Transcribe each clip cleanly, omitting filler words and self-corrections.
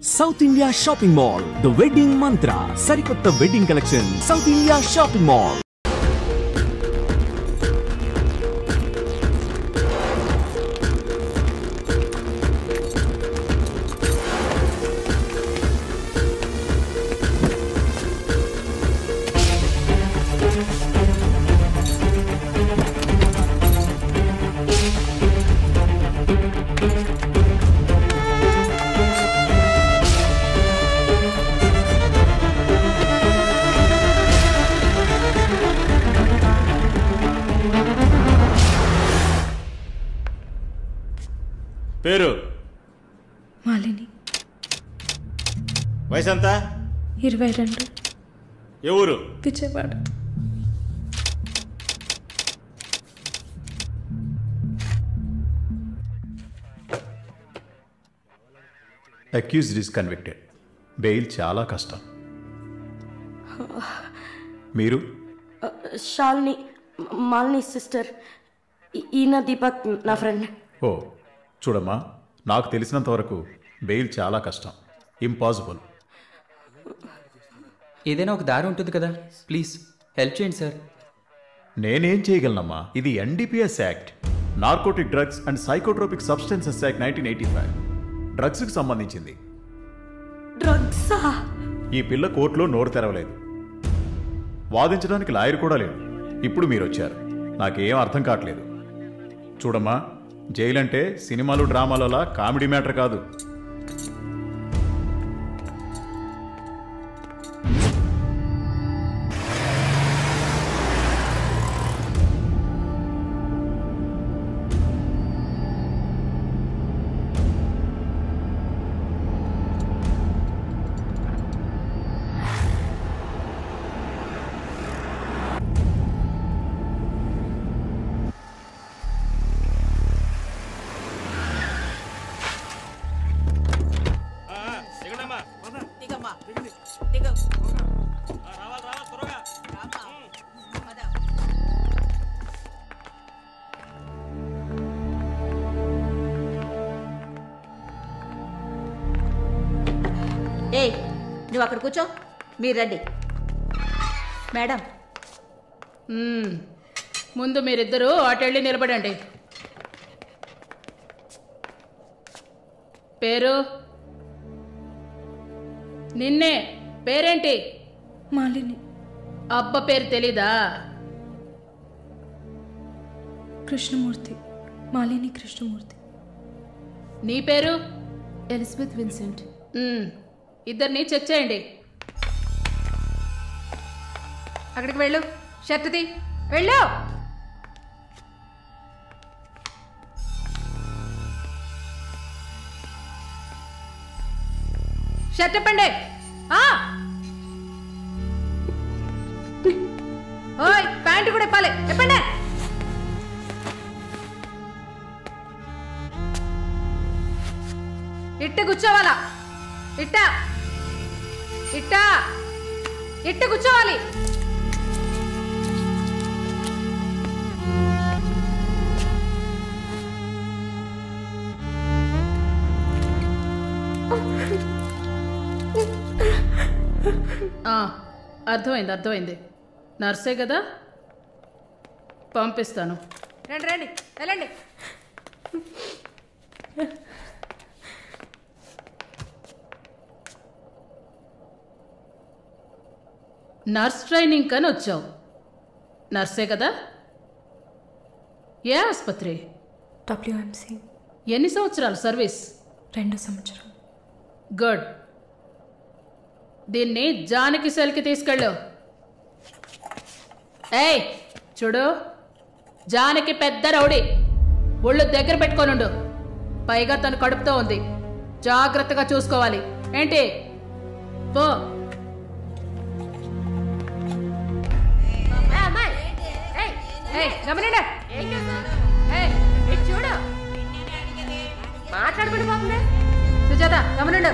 South India Shopping Mall, The Wedding Mantra, Sarikotta Wedding Collection, South India Shopping Mall. పేరు మాలిని. వయసు ఎంత? 22. ఏ ఊరు? Vijayawada. Accused is convicted. Bail చాలా కష్టం. మీరు? శాలిని, మాలిని సిస్టర్. ఈయన దీపక్ నా ఫ్రెండ్. ఓ చూడమ్మా, నాకు తెలిసినంత వరకు బెయిల్ చాలా కష్టం, ఇంపాసిబుల్. ఏదైనా ఒక దారి ఉంటుంది కదా, ప్లీజ్ హెల్ప్ చేయండి సార్. నేనేం చేయగలనమ్మా? ఇది NDPS act, narcotic drugs and psychotropic substances act 1985, డ్రగ్స్కి సంబంధించింది. డ్రగ్సా? ఈ పిల్ల కోర్టులో నోరు తెరవలేదు, వాదించడానికి లాయర్ కూడా లేడు. ఇప్పుడు మీరు వచ్చారు, నాకేం అర్థం కావట్లేదు. చూడమ్మా, జైలు అంటే సినిమాలు డ్రామాలలా కామెడీ మ్యాటర్ కాదు. ఏయ్, నువ్వు అక్కడ కూర్చో, మీరు రండి. మేడం, ముందు మీరిద్దరూ అటెళ్ళి నిలబడండి. పేరు? నిన్నే. పేరేంటి? మాలిని. అబ్బ పేరు తెలీదా? కృష్ణమూర్తి. మాలిని కృష్ణమూర్తి. నీ పేరు? Elizabeth Vincent. ఇద్దరిని చెక్ చేయండి. అక్కడికి వెళ్ళు. షర్ట్ తీ, వెళ్ళు. షర్ట్ ఇప్పండి. ఓయ్, ప్యాంటు కూడా ఇప్పాలి. ఇప్పండి. ఇట్ట కూర్చోవాలా? ఇట్ట ఇట్ట ఇట్ట కూర్చోవాలి. అర్థమైంది. నర్సే కదా, పంపిస్తాను. రండి రండి, వెళ్ళండి. నర్స్ ట్రైనింగ్ కని వచ్చావు, నర్సే కదా? ఏ ఆసుపత్రి? WMC. ఎన్ని సంవత్సరాలు సర్వీస్? 2 సంవత్సరాలు. గుడ్. దీన్ని జానకి సెల్కి తీసుకెళ్ళు. ఏయ్ చూడు, జానకి పెద్ద రౌడీ, ఒళ్ళు దగ్గర పెట్టుకోనుండు. పైగా తను కడుపుతో ఉంది, జాగ్రత్తగా చూసుకోవాలి. ఏంటి? పో. మాట్లాడుకుంటూ పోతుంది. సుజాత, గమనండు.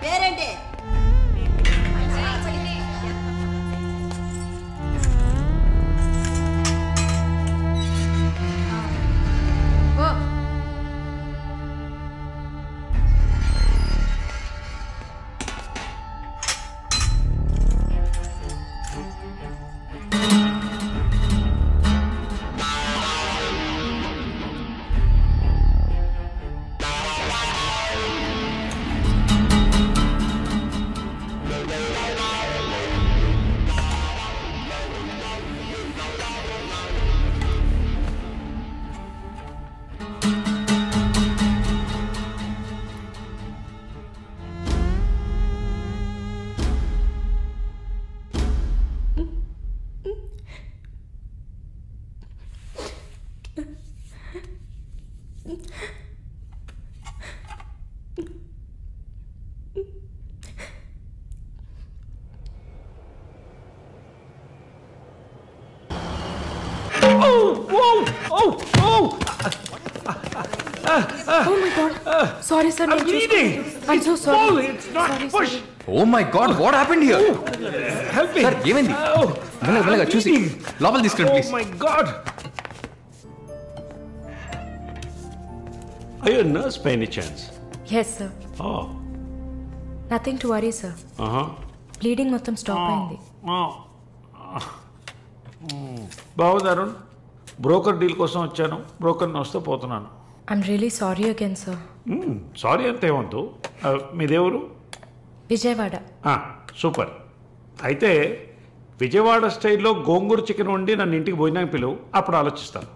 పేరేంటి? Oh my God. Sorry, sir. I'm bleeding. I'm so sorry. Pull, it's not push. Oh my God what happened here Help me. Sir ఏమైంది మెల్లగా చూసి లోపల తీసుకురండి Oh please my God. Are you a nurse by any chance? Yes, sir. Oh. Nothing to worry, sir. Bleeding మొత్తం stop అయింది. బాగుంది Arun. Broker deal కోసం వచ్చాను. బ్రోకర్ని వస్తే పోతున్నాను. I'm really sorry again, sir. Sorry అంతే వద్దు. మీదేవరు? విజయవాడ. సూపర్. అయితే విజయవాడ స్టైల్లో గోంగూర చికెన్ వండి నన్ను ఇంటికి భోజనానికి పిలువు, అప్పుడు ఆలోచిస్తాను.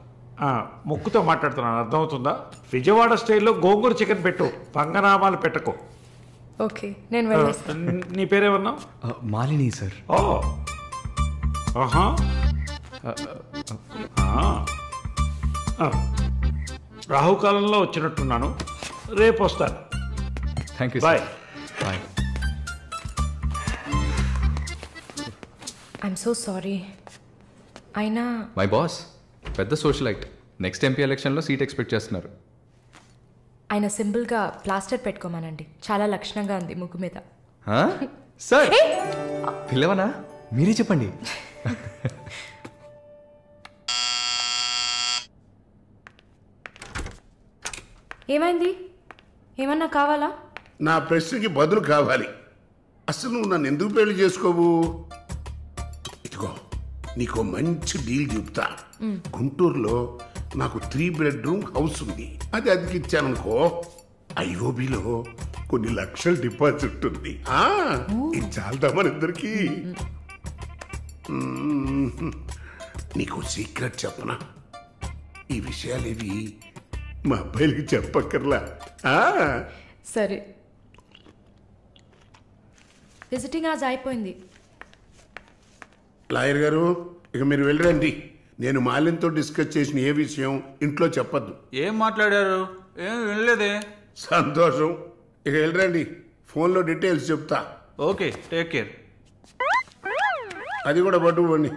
ముక్కుతో మాట్లాడుతున్నాను, అర్థమవుతుందా? విజయవాడ స్టైల్లో గోంగూర చికెన్ పెట్టు, పంగనామాలు పెట్టకు. ఓకే, నేను వెళ్ళేస్తాను. నీ పేరేమన్నావు? మాలిని సార్. ఓ ఆహా. రాహుకాలంలో వచ్చినట్టున్నాను. రేపు వస్తాను. Thank you bye. Bye. I'm so sorry. అయినా మై బాస్ పెద్ద సోషలైట్, నెక్స్ట్ ఎంపీ ఎలక్షన్లో సీట్ ఎక్స్పెక్ట్ చేస్తున్నారు. ఆయన సింపుల్గా ప్లాస్టర్ పెట్టుకోమానండి, చాలా లక్షణంగా ఉంది ముగ్గు మీద. సార్ పిల్లవనా, మీరే చెప్పండి. ఏమైంది? ఏమన్నా కావాలా? నా ప్రశ్నకి బదులు కావాలి. అసలు నువ్వు నన్ను ఎందుకు పెళ్లి చేసుకోవు? ఇదిగో నీకు మంచి డీల్ చెప్తా. గుంటూరులో నాకు 3 bedroom హౌస్ ఉంది. అది అదికిచ్చాననుకో, ఐఓబిలో కొన్ని లక్షల డిపాజిట్ ఉంది. ఇది చాలదా మన ఇద్దరికి? నీకు సీక్రెట్ చెప్పనా? ఈ విషయాలేవి మా అబ్బాయిలకి చెప్పక్కర్లా. సరే, విజిటింగ్ ఆజ్ అయిపోయింది. లాయర్ గారు, ఇక మీరు వెళ్ళరండి. నేను మాలిన్తో డిస్కస్ చేసిన ఏ విషయం ఇంట్లో చెప్పద్దు. ఏం మాట్లాడారు? ఏం వినలేదే. సంతోషం, ఇక వెళ్ళరండి. ఫోన్లో డీటెయిల్స్ చెప్తా. Okay, take care. అది కూడా పట్టుకోండి.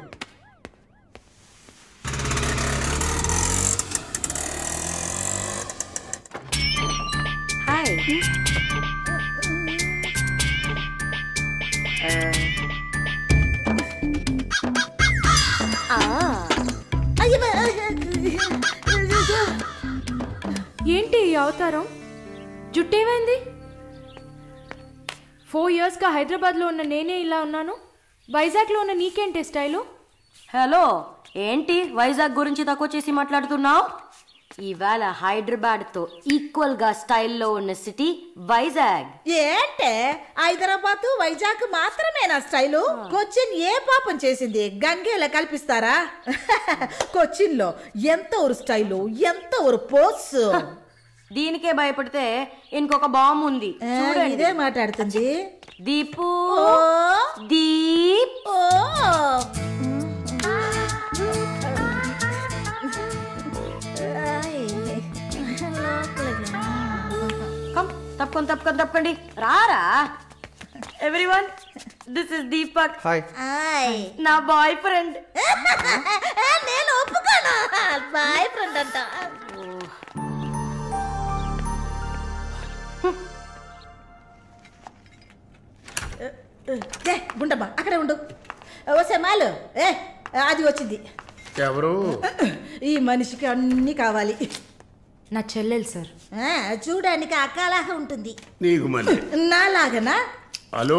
ఏంటి ఈ అవతారం? జుట్టేమైంది? 4 yearsగా హైదరాబాద్లో ఉన్న నేనే ఇలా ఉన్నాను, వైజాగ్లో ఉన్న నీకేంటి స్టైలు? హలో, ఏంటి వైజాగ్ గురించి తక్కువ చేసి మాట్లాడుతున్నావు? ఇవాళ హైదరాబాద్తో ఈక్వల్గా స్టైల్లో ఉన్న సిటీ వైజాగ్. ఏంటే హైదరాబాద్ వైజాగ్ మాత్రమేనా స్టైలు? కొచ్చిన్ ఏ పాపం చేసింది? గంగేలా కల్పిస్తారా? కొచ్చిన్ లో ఎంత ఒక స్టైలు, ఎంత ఒక పోస్. దీనికే భయపడితే ఇంకొక బాంబు ఉంది చూడండి. ఇదే మాట్లాడుతుంది. దీపు దీప్. తప్పకండి రారా. Everyone, this is Deepak. Hi. నా బాయ్ ఫ్రెండ్. నేను ఒప్పుకోను, బాయ్ ఫ్రెండ్ అంట. గుండమ్మా అక్కడే ఉండు. వసే మాలు, అది వచ్చింది. ఎవరు? ఈ మనిషికి అన్ని కావాలి. నా చెల్లెలు సార్. చూడడానికి అక్కలాగా ఉంటుంది. నీకు మళ్ళీ నాలాగనా? హలో,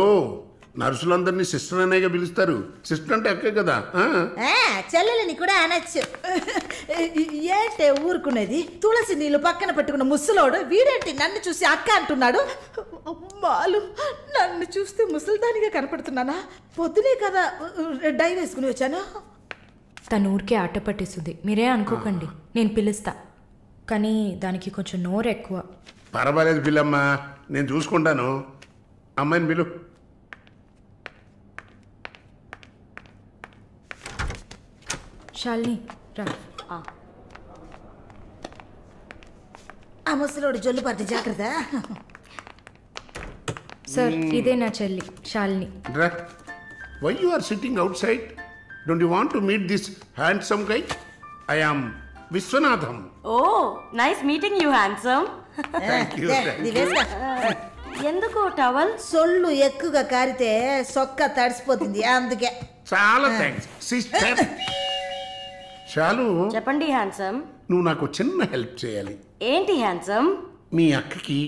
నర్సులందరినీ సిస్టర్ అనేగా పిలుస్తారు. సిస్టర్ అంటే అక్కే కదా. చెల్లెలని కూడా అనొచ్చు. ఏంటే ఊరుకునేది? తులసి నీళ్ళు పక్కన పెట్టుకున్న ముసలోడు వీడేంటి నన్ను చూసి అక్క అంటున్నాడు? అమ్మాలు, నన్ను చూస్తే ముసలిదానిగా కనపడుతున్నానా? పొద్దునే కదా డై వేసుకుని వచ్చాను. తను ఊరికే ఆట పట్టేస్తుంది, మీరే అనుకోకండి. నేను పిలుస్తా, కానీ దానికి కొంచెం నోరు ఎక్కువ. పర్వాలేదు పిల్లమ్మా, నేను చూసుకుంటాను. అమ్మాయిని పిలు. శాలిని రా. ఆ ముసలోడు జొల్లు పడితే జాగ్రత్త. సార్, ఇదే నా చెల్లి Shalini. Why you are sitting outside? Don't you want to meet this handsome guy? I am Viswanatham. Oh nice meeting you handsome. ఎందుకు టవల్? సొల్లు ఎక్కువగా కారితే సొక్క తడిసిపోతుంది, అందుకే. చాలా థ్యాంక్స్ సిస్టర్. చాలు. చెప్పండి హ్యాండ్సమ్. నువ్వు నాకు చిన్న హెల్ప్ చేయాలి. ఏంటి హ్యాండ్సమ్? మీ అక్కకి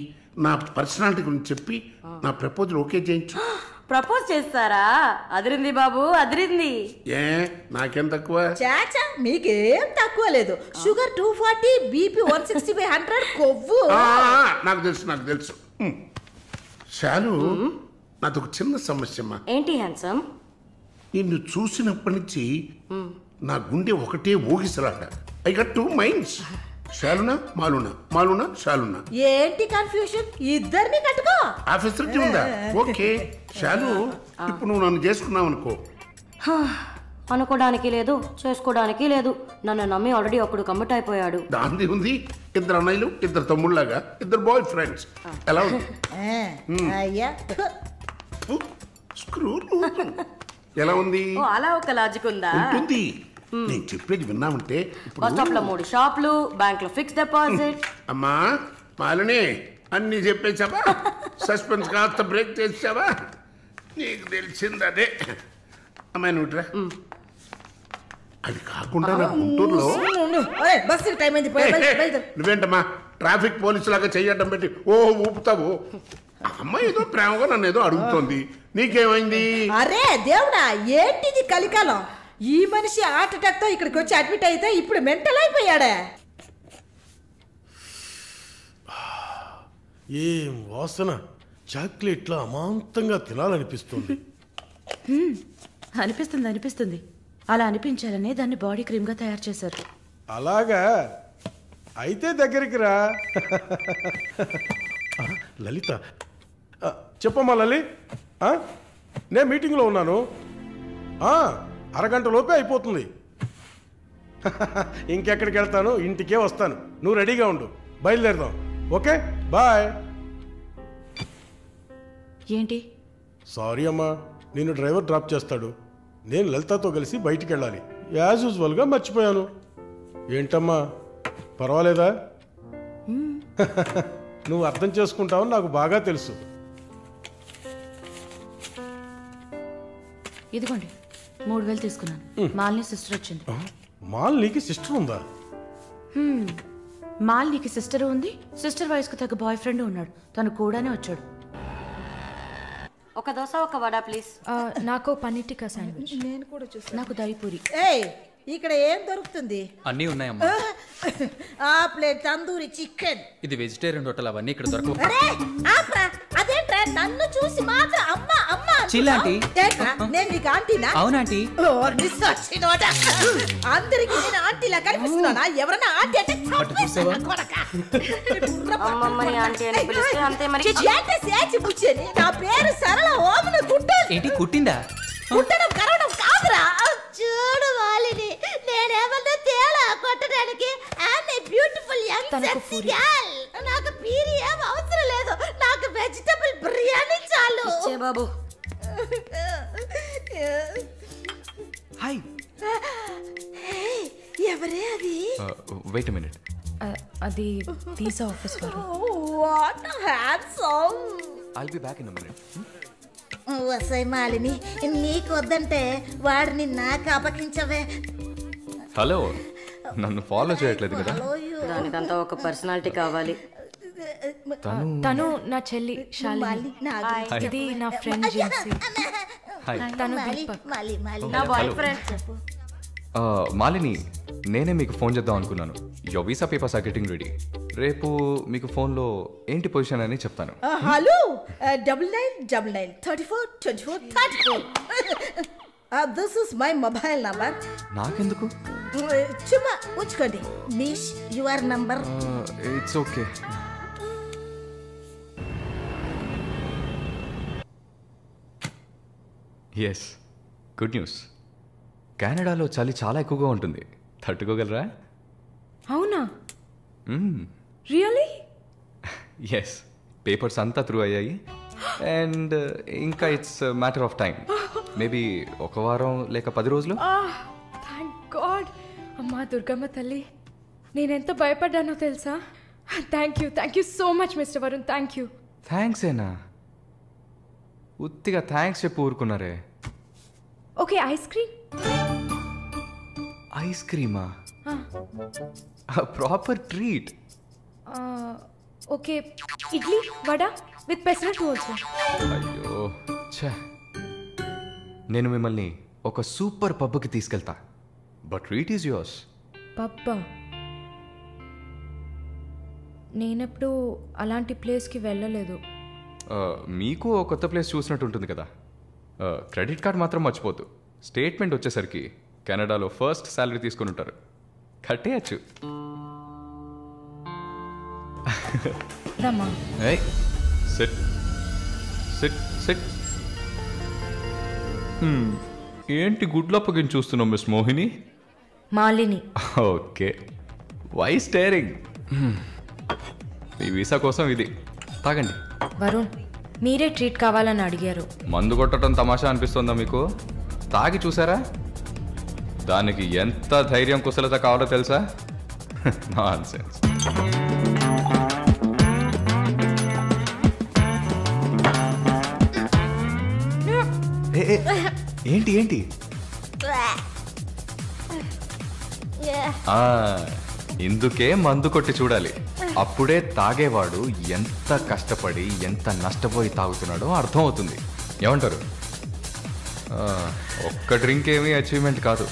నా పర్సనాలిటీ గురించి చెప్పి నా ప్రపోజల్ ఓకే చేయించు. ప్రపోజ్ చేస్తారా? అదిరింది బాబు, అదిరింది. ఏ నాకేం తక్కువ? చాచా మీకేం తక్కువ లేదు. షుగర్ 240, బీపీ 160/100, కొవ్వు. నాకు తెలుసు. చాలు. నాది ఒక చిన్న సమస్యమ్మా. ఏంటి హ్యాండ్సమ్? నిన్ను చూసినప్పటి నుంచి నా గుండె ఒకటే ఊగిసలాట. I got 2 minds. శాలునా మాలునా, మాలునా శాలునా. ఏంటి కన్ఫ్యూషన్? ఇద్దరిని కట్టుకో. ఆఫీసర్కి ఉందా? ఓకే. శాలు, ఇప్పుడు నువ్వు నన్ను చేసుకున్నావు అనుకో. అనుకోవడానికి లేదు, చేసుకోవడానికి లేదు. నన్ను నమ్మి ఆల్రెడీ ఒకడు కమిట్ అయిపోయాడు. దాంది ఉంది. 2 అన్నయ్యలు, 2 తమ్ముళ్ళలాగా, 2 బాయ్ ఫ్రెండ్స్. ఎలా ఉంది? అయ్యా స్క్రూ ఎలా ఉంది? అలా ఒక లాజిక్ ఉందా? ఉంటుంది. నేను చెప్పేది విన్నామంటే బస్ స్టాప్ లో 3 షాపులు, బ్యాంక్ లో ఫిక్స్ డిపాజిట్. అమ్మా మాలిని, అన్ని చెప్పేసావా? సస్పెన్స్ కాస్త బ్రేక్ చేసావా? నీకు తెలిసింది అదే. అమ్మాయి నువ్వుట్రా. అది కాకుండా నా గుంటూరులో నువ్వేంటమ్మా ట్రాఫిక్ పోలీసు లాగా చెయ్యడం పెట్టి ఊపుతావు? అమ్మాయి ఏదో ప్రేమగా నన్ను ఏదో అడుగుతోంది. నీకేమైంది? అరే దేవుడా, ఏంటిది కలికాలం? ఈ మనిషి హార్ట్ అటాక్ తో ఇక్కడికి వచ్చి అడ్మిట్ అయితే ఇప్పుడు మెంటల్ అయిపోయాడే. ఏం వాసన! చాక్లెట్లా అమాంతంగా తినాలనిపిస్తుంది. అనిపిస్తుంది. అలా అనిపించాలనే దాన్ని బాడీ క్రీమ్ గా తయారు చేశారు. అలాగా? అయితే దగ్గరికి రా. లలిత, చెప్పమ్మా లలి. నేను మీటింగ్లో ఉన్నాను. అరగంట లోపే అయిపోతుంది. ఇంకెక్కడికి వెళ్తాను? ఇంటికే వస్తాను. నువ్వు రెడీగా ఉండు. బయలుదేరదాం. Okay, bye. ఏంటి? సారీ అమ్మా, నిన్ను డ్రైవర్ డ్రాప్ చేస్తాడు. నేను లలితతో కలిసి బయటికి వెళ్ళాలి. యాజ్ యూజువల్గా మర్చిపోయాను. ఏంటమ్మా, పర్వాలేదా? నువ్వు అర్థం చేసుకుంటావని నాకు బాగా తెలుసు. ఇదిగోండి 3000 తీసుకున్నాను. మాలిని సిస్టర్ వచ్చింది. మాలినికి సిస్టర్ ఉందా? మాలినికి సిస్టర్ ఉంది. సిస్టర్ వయసుకు తగ్గ బాయ్ ఫ్రెండ్ ఉన్నాడు. తను కూడానే వచ్చాడు. ఒక దోశ, ఒక వడ ప్లీజ్. నాకు పన్నీర్ టిక్కా శాండ్విచ్. నేను కూడా చూసాను. నాకు దహిపూరి. ఇక్కడ ఏం దొరుకుతుంది? అన్నీ ఉన్నాయమ్మా. ఆ ప్లేట్ తందూరి చికెన్. ఇది వెజిటేరియన్ హోటల్, అవన్నీ ఇక్కడ దొరకవు. అదేంట్రా నన్ను చూసి మాత్రం అమ్మా అమ్మా? చిల్లాంటి. నేను నీకు ఆంటీనా? అవునాంటీ. అందరికి నేను ఆంటీలా కనిపిస్తున్నానా? ఎవరన్నా ఆంటీ అంటే నా పేరు సరళ ఓమన గుంటూరు. ఏంటి కుట్టిందా? కుట్టడం కరవడం కాదురా. చూడు వాలిని, నేనేమన్నా తేడా కొట్టడానికి. Beautiful young sexy girl. నాకు పీరి ఏం అవసరం లేదు. నాకు వెజిటబుల్ బిర్యానీ చాలు. బాబు హాయ్. ఎవరే అది? Wait a minute. అది వీసా ఆఫీస్ వారు. What handsome. I'll be back in a minute. వసై మాలిని, నీకు వద్దంటే వాడిని నాకు అపకించవే. హలో, నన్ను ఫాలో చేయట్లేదు కదా? దానికంతా ఒక పర్సనాలిటీ కావాలి. తను నా చెల్లి శాలిని. ఇది నా ఫ్రెండ్ జిన్సీ. తను నా బాయ్ ఫ్రెండ్. మాలిని, నేనే మీకు ఫోన్ చేద్దాం అనుకున్నాను. Your visa papers are getting ready. రేపు మీకు ఫోన్లో ఏంటి పొజిషన్ అని చెప్తాను. Hello, 9999 34 24 34. This is my mobile number. నాకెందుకు? చుమ్మా ఉంచుకోండి. Miss your number. It's okay. Yes, good news. కెనడాలో చలి చాలా ఎక్కువగా ఉంటుంది. తట్టుకోగలరా? అవునా? రియల్లీ? ఎస్, పేపర్స్ అంతా త్రూ అయ్యాయి. అండ్ ఇంకా it's matter of time. Maybe 1 వారం లేక 10 రోజులు. Thank God. అమ్మా దుర్గమ్మ తల్లి, నేనెంత భయపడ్డానో తెలుసా? Thank you so much mister Varun, thank you. Thanks ఏనా? ఉత్తిగా థ్యాంక్స్ చెప్పి ఊరుకున్నారే. Okay, ice cream. ఐస్ క్రీమా? Proper treat. Okay, idli vada with pesarattu also. అయ్యో ఛే, నేను మిమ్మల్ని ఒక సూపర్ పబ్కి తీసుకెళ్తా, బట్ ట్రీట్ ఈజ్ యువర్స్. పబ్బా? నేనెప్పుడు అలాంటి ప్లేస్కి వెళ్ళలేదు. మీకు ఒక కొత్త ప్లేస్ చూసినట్టు ఉంటుంది కదా. క్రెడిట్ కార్డ్ మాత్రం మర్చిపోద్దు. స్టేట్మెంట్ వచ్చేసరికి కెనడాలో ఫస్ట్ శాలరీ తీసుకుని ఉంటారు, కట్టేయచ్చు. SIT SIT SIT. ఏంటి గుడ్లప్పగిని చూస్తున్నావు miss Mohini? Malini. Okay, why staring? మీ వీసా కోసం ఇది తాగండి. వరుణ్, మీరే ట్రీట్ కావాలని అడిగారు. మందు కొట్టడం తమాషా అనిపిస్తుందా మీకు? తాగి చూసారా? దానికి ఎంత ధైర్యం కుశలత కావాలో తెలుసా? నాన్సెన్స్. ఏంటి ఏంటి? ఇందుకే మందు కొట్టి చూడాలి, అప్పుడే తాగేవాడు ఎంత కష్టపడి ఎంత నష్టపోయి తాగుతున్నాడో అర్థం అవుతుంది. ఏమంటారు? ఒక్క డ్రింక్ ఏమీ అచీవ్మెంట్ కాదు.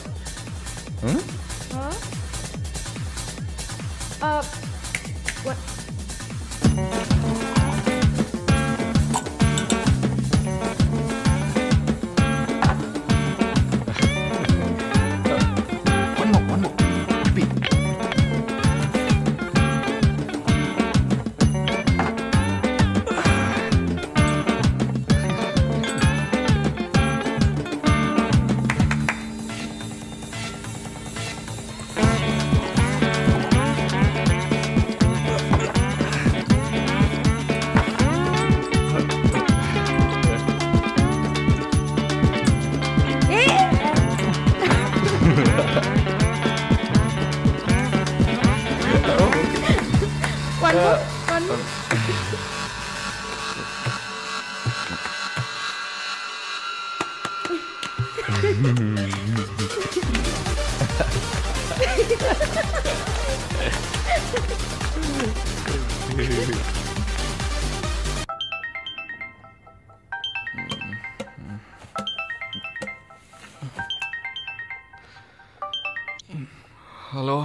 హలో,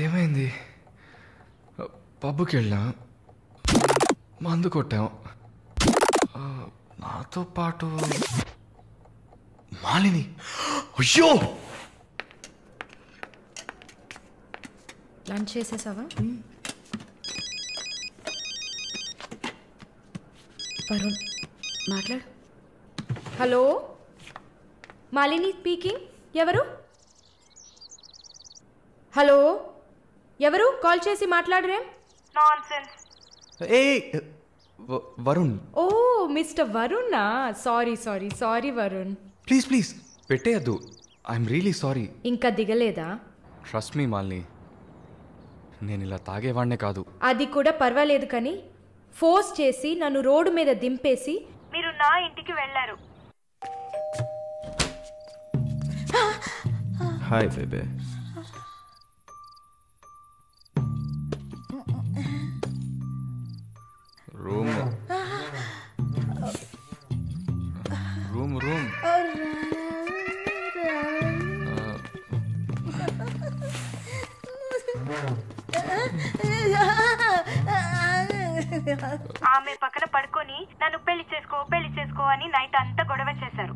ఏమైంది? పబ్కి వెళ్ళాం, మందు కొట్టాం, నాతో పాటు మాలిని. అయ్యో, లంచ్ చేసేసావా? వరుణ్ మాట్లాడు. Hello, Malini speaking. ఎవరు? హలో, ఎవరు? కాల్ చేసి మాట్లాడరేం? ఏ వరుణ్. ఓ మిస్టర్ వరుణా? సారీ వరుణ్. ప్లీజ్ ప్లీజ్ పెట్టేయద్దు. I'm really sorry. ఇంకా దిగలేదా? ట్రస్ట్ మీ మాలిని, నేను ఇలా తాగేవాడినే కాదు. అది కూడా పర్వాలేదు, కానీ ఫోర్స్ చేసి నన్ను రోడ్డు మీద దింపేసి మీరు నా ఇంటికి వెళ్ళారు. హాయ్ బేబే. రూమ్ రూమ్ రూమ్ ఆమె పక్కన పడుకొని నన్ను పెళ్లి చేసుకో అని నైట్ అంతా గొడవ చేశారు.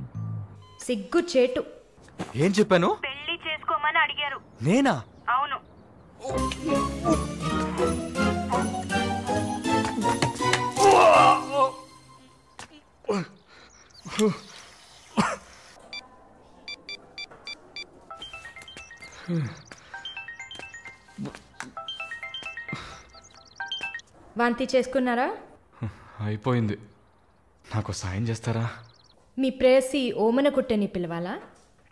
సిగ్గు చేటు. ఏం చెప్పాను? పెళ్లి చేసుకోమని అడిగారు. నేనా? అవును. వాంతి చేసుకున్నారా? అయిపోయింది. నాకు సాయం చేస్తారా? మీ ప్రేయసి ఓమన కుట్టని పిలవాలా?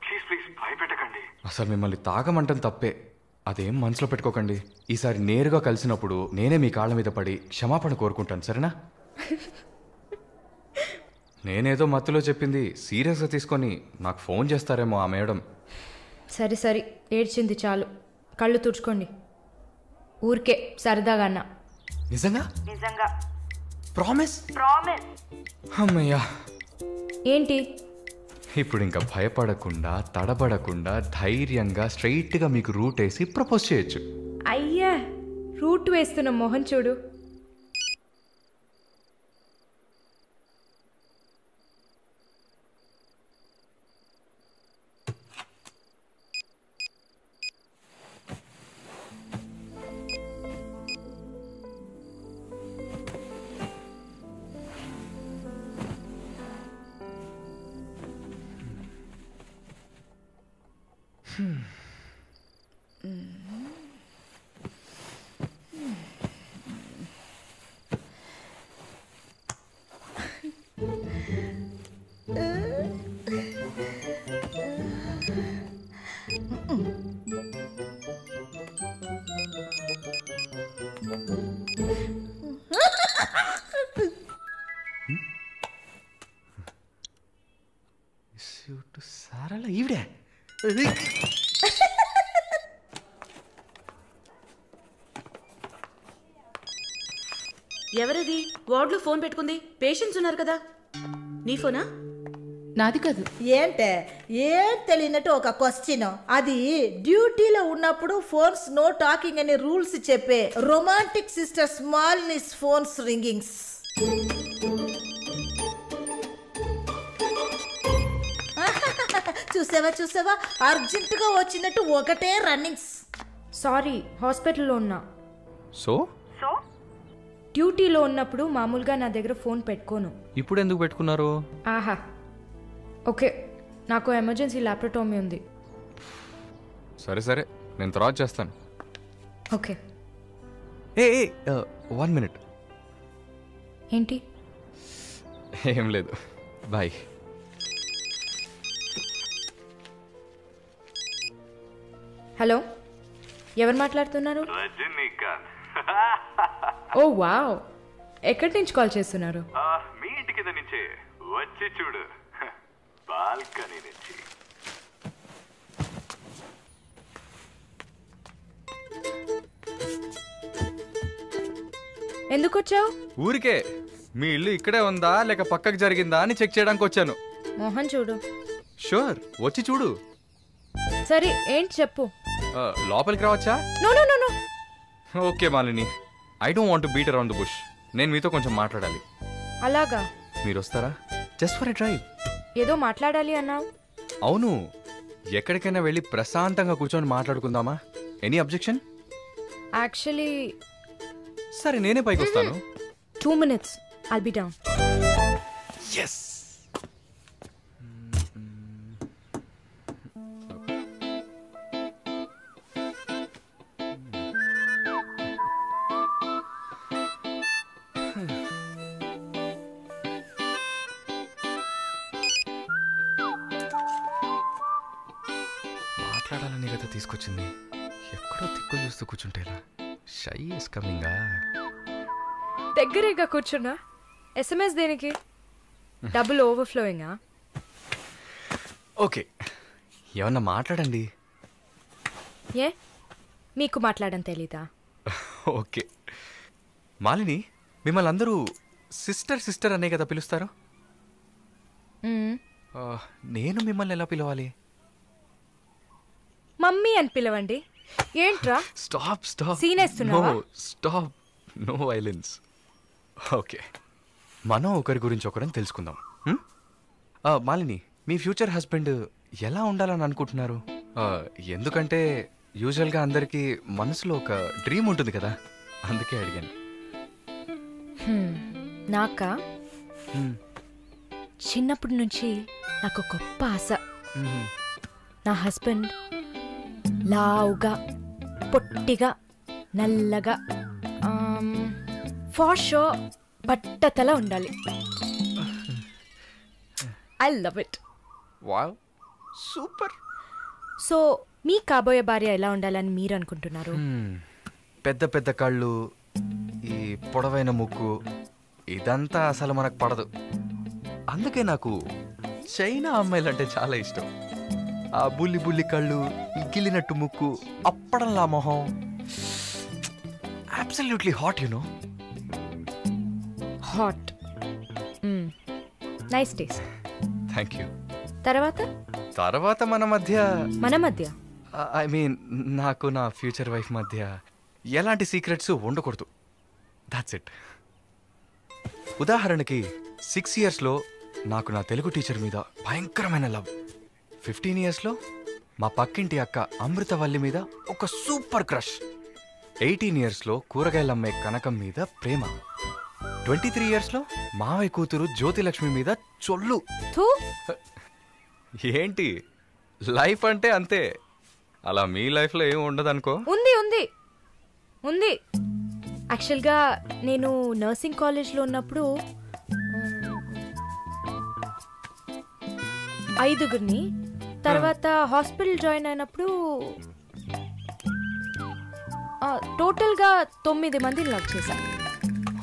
ప్లీజ్ భయపెట్టకండి. అసలు మిమ్మల్ని తాగమంటం తప్పే, అదేం మనసులో పెట్టుకోకండి. ఈసారి నేరుగా కలిసినప్పుడు నేనే మీ కాళ్ళ మీద పడి క్షమాపణ కోరుకుంటాను, సరేనా? నేనేదో మత్తులో చెప్పింది సీరియస్గా తీసుకొని నాకు ఫోన్ చేస్తారేమో ఆ మేడం. సరే సరే, ఏడ్చింది చాలు, కళ్ళు తుడుచుకోండి. ఊరికే సరదాగా అన్నా. నిజంగా? నిజంగా. ప్రామిస్? ప్రామిస్. అమ్మయ్యా. ఏంటి? ఇప్పుడు ఇంకా భయపడకుండా తడబడకుండా ధైర్యంగా స్ట్రైట్గా మీకు రూట్ వేసి ప్రపోజ్ చేయొచ్చు. అయ్యా, రూట్ వేస్తున్న మొహం చూడు. సారాల ఈవిడే. ఎవరది వార్డులో ఫోన్ పెట్టుకుంది? పేషెంట్స్ ఉన్నారు కదా. నీ ఫోనా? నాది కాదు. ఏంటే ఏం తెలియనట్టు ఒక క్వశ్చన్. అది డ్యూటీలో ఉన్నప్పుడు ఫోన్స్ నో టాకింగ్ అనే రూల్స్ చెప్పే romantic sister smallness phones ringings. చూసావా అర్జెంటుగా వచ్చినట్టు ఒకటే రన్నింగ్స్. సారీ, హాస్పిటల్లో ఉన్నా. సో డ్యూటీలో ఉన్నప్పుడు మామూలుగా నా దగ్గర ఫోన్ పెట్టుకోను. ఇప్పుడు ఎందుకు పెట్టుకున్నారు? ఆహా, ఓకే, నాకు ఎమర్జెన్సీ ల్యాప్రటోమీ ఉంది. సరే సరే, నేను తర్వాత చేస్తాను. ఓకే. ఏ 1 minute. ఏంటి? ఏం లేదు, బాయ్. హలో, ఎవరు మాట్లాడుతున్నారు? రజనీకాంత్. ఓ వావ్, ఎక్కడి నుంచి కాల్ చేస్తున్నారు? మీ ఇంటి కింద నుంచే, వచ్చి చూడు, బాల్కనీ నుంచి. ఎందుకు వచ్చావు? ఊరికే. మీ ఇల్లు ఇక్కడే ఉందా లేక పక్కకు జరిగిందా అని చెక్ చేయడానికి వచ్చాను. మోహన్ చూడు. షూర్, వచ్చి చూడు. సరే, ఏంటి చెప్పు. లోపలికి రావచ్చా? No no no no. Okay Malini, I don't want to beat around the bush. నేను మీతో కొంచెం మాట్లాడాలి. అలాగా? మీరు వస్తారా? Just for a drive. ఏదో మాట్లాడాలి అన్నావు. అవును, ఎక్కడికైనా వెళ్ళి ప్రశాంతంగా కూర్చొని మాట్లాడుకుందామా? Any objection? యాక్చువల్లీ సరే, నేనే పైకి వస్తాను. 2 minutes, I'll be down. Yes. మాట్లాడాలని కదా తీసుకొచ్చింది. ఎక్కడో తిక్కులు చూస్తూ కూర్చుంటేలా. Shy is కమింగా. దగ్గరేగా కూర్చున్నా. ఎస్ఎంఎస్ దేనికి? డబుల్ ఓవర్ఫ్లోయింగా? ఓకే, ఏమన్నా మాట్లాడండి. ఏ, మీకు మాట్లాడడం తెలీదా? ఓకే మాలిని, మిమ్మల్ని అందరూ సిస్టర్ సిస్టర్ అనే కదా పిలుస్తారు. నేను మిమ్మల్ని ఎలా పిలవాలి? మమ్మీ అని పిలవండి. ఏంట్రా? Stop stop. సీన్ వేస్తున్నావా? Stop, no violence. ఓకే, మనం ఒకరి గురించి ఒకరం తెలుసుకుందాం. మాలిని, మీ ఫ్యూచర్ హస్బెండ్ ఎలా ఉండాలని అనుకుంటున్నారు? ఎందుకంటే యూజువల్గా అందరికీ మనసులో ఒక డ్రీమ్ ఉంటుంది కదా, అందుకే అడిగాను. నాకా? చిన్నప్పటి నుంచి నాకు గొప్ప ఆశ. నా హస్బెండ్ లావుగా, పొట్టిగా, నల్లగా, ఫర్ షూర్ బట్టతల ఉండాలి. I love it. Wow, super. So మీ కాబోయే భార్య ఎలా ఉండాలని మీరు అనుకుంటున్నారు? పెద్ద పెద్ద కళ్ళు, ఈ పొడవైన ముక్కు, ఇదంతా అసలు మనకు పడదు. అందుకే నాకు చైనా అమ్మాయిలంటే చాలా ఇష్టం. ఆ బుల్లి బుల్లి కళ్ళు, గిల్లినట్టు ముక్కు, అప్పడంలా మొహం, absolutely hot you know. Hot. Nice taste. Thank you. తర్వాత మన మధ్య ఐ మీన్ నాకు నా ఫ్యూచర్ వైఫ్ మధ్య ఎలాంటి సీక్రెట్స్ ఉండకూడదు. That's it. ఉదాహరణకి 6 yearsలో నాకు నా తెలుగు టీచర్ మీద భయంకరమైన లవ్. 15 yearsలో మా పక్కింటి అక్క అమృతవల్లి మీద ఒక సూపర్ క్రష్. 18 yearsలో కూరగాయలమ్మే కనకం మీద ప్రేమ. 23 yearsలో మావయ్య కూతురు జ్యోతిలక్ష్మి మీద చొల్లు. ఏంటి, లైఫ్ అంటే అంతే. అలా మీ లైఫ్లో ఏం ఉండదు అనుకో. ఉంది. యాక్చువల్గా నేను నర్సింగ్ కాలేజ్లో ఉన్నప్పుడు 5 తర్వాత హాస్పిటల్ జాయిన్ అయినప్పుడు టోటల్గా 9 మందిని లవ్ చేశా.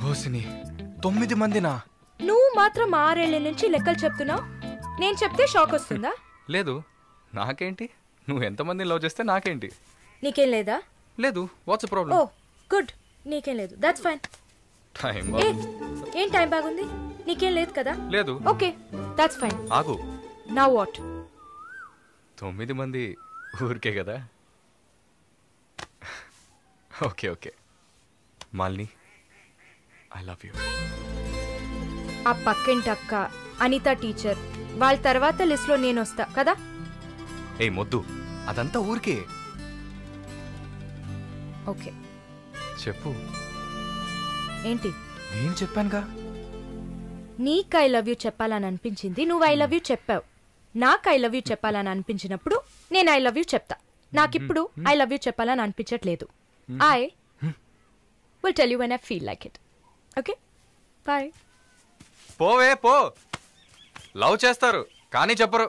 హోసిని, 9 మందినా? నువ్వు మాత్రం 6 ఏళ్ల నుంచి లెక్కలు చెప్తున్నావు. నేను చెప్తే షాక్ వస్తుందా? లేదు, నాకేంటి, నువ్వు ఎంతమందిని లవ్ చేస్తే నాకేంటి. నీకేం లేదా? లేదు. What's problem? ఓ గుడ్, నీకేం లేదు. That's fine. ఏం టైం బాగుంది? నీకేం లేదు కదా? లేదు. Okay, that's fine. ఆగు. Now what? 9 మంది ఊరికే కదా. Okay Malini, I love you. ఆ పక్కింటి అక్క, అనిత టీచర్, వాళ్ళ తర్వాత లిస్ట్లో నేను వస్తా కదా. ఏ మొద్దు, అదంతా ఊరికే. ఓకే చెప్పు. ఏంటి? నేను చెప్పానుగా. నీకు ఐ లవ్ యూ చెప్పాలని అనిపించింది, నువ్వు ఐ లవ్ యూ చెప్పావు. నాకు ఐ లవ్ యూ చెప్పాలని అనిపించినప్పుడు నేను ఐ లవ్ యూ చెప్తా. నాకిప్పుడు ఐ లవ్ యూ చెప్పాలని అనిపించట్లేదు. I will tell you when I feel like it. Okay, bye. పోవే పో. లవ్ చేస్తారు కానీ చెప్పరు.